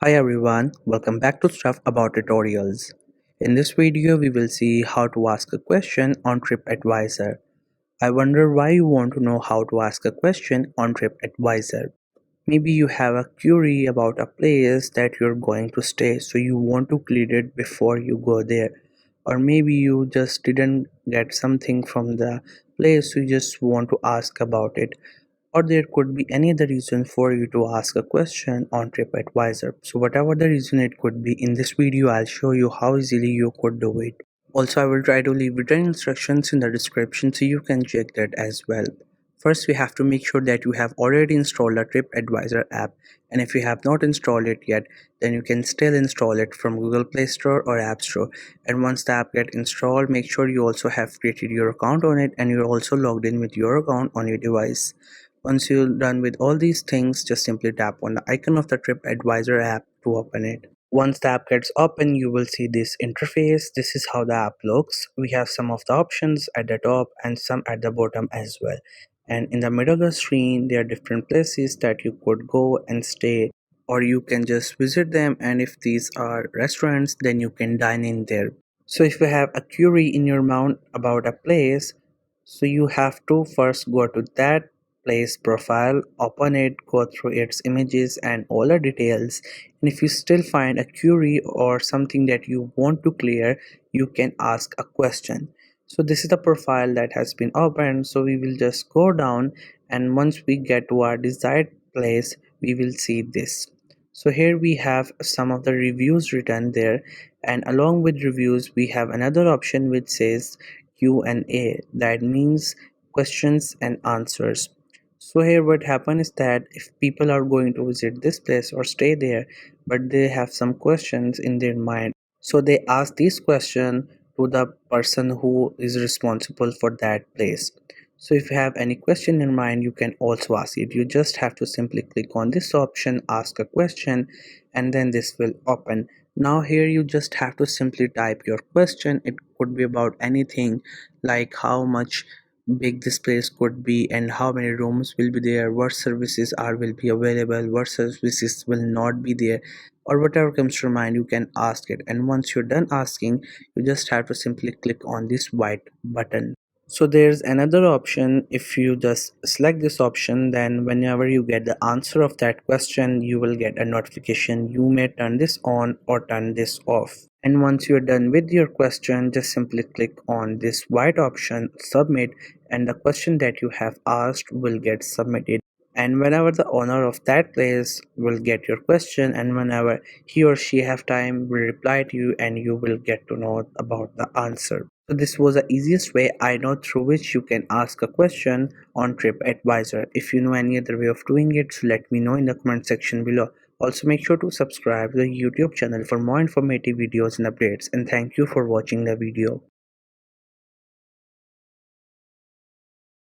Hi everyone, welcome back to Stuff About Tutorials. In this video, we will see how to ask a question on TripAdvisor. I wonder why you want to know how to ask a question on TripAdvisor. Maybe you have a query about a place that you're going to stay, so you want to clear it before you go there. Or maybe you just didn't get something from the place, so you just want to ask about it, or there could be any other reason for you to ask a question on TripAdvisor. So whatever the reason it could be, in this video I'll show you how easily you could do it. Also, I will try to leave written instructions in the description so you can check that as well. First, we have to make sure that you have already installed a TripAdvisor app, and if you have not installed it yet, then you can still install it from Google Play Store or App Store. And once the app gets installed, make sure you also have created your account on it and you're also logged in with your account on your device. Once you're done with all these things, just simply tap on the icon of the TripAdvisor app to open it. Once the app gets open, you will see this interface. This is how the app looks. We have some of the options at the top and some at the bottom as well. And in the middle of the screen, there are different places that you could go and stay, or you can just visit them. And if these are restaurants, then you can dine in there. So if you have a query in your mind about a place, so you have to first go to that place profile, open it, go through its images and all the details. And if you still find a query or something that you want to clear, you can ask a question. So this is the profile that has been opened. So we will just go down, and once we get to our desired place, we will see this. So here we have some of the reviews written there, and along with reviews we have another option which says Q&A, that means questions and answers. So here what happens is that if people are going to visit this place or stay there, but they have some questions in their mind, so they ask this question to the person who is responsible for that place. So if you have any question in mind, you can also ask it. You just have to simply click on this option, ask a question, and then this will open. Now here you just have to simply type your question. It could be about anything, like how much big this place could be and how many rooms will be there, what services are will be available, what services will not be there, or whatever comes to your mind, you can ask it. And once you're done asking, you just have to simply click on this white button. So there's another option. If you just select this option, then whenever you get the answer of that question, you will get a notification. You may turn this on or turn this off. And once you're done with your question, just simply click on this white option, submit, and the question that you have asked will get submitted. And whenever the owner of that place will get your question, and whenever he or she have time, will reply to you and you will get to know about the answer. So this was the easiest way I know through which you can ask a question on TripAdvisor. If you know any other way of doing it, so let me know in the comment section below. Also make sure to subscribe to the YouTube channel for more informative videos and updates, and thank you for watching the video.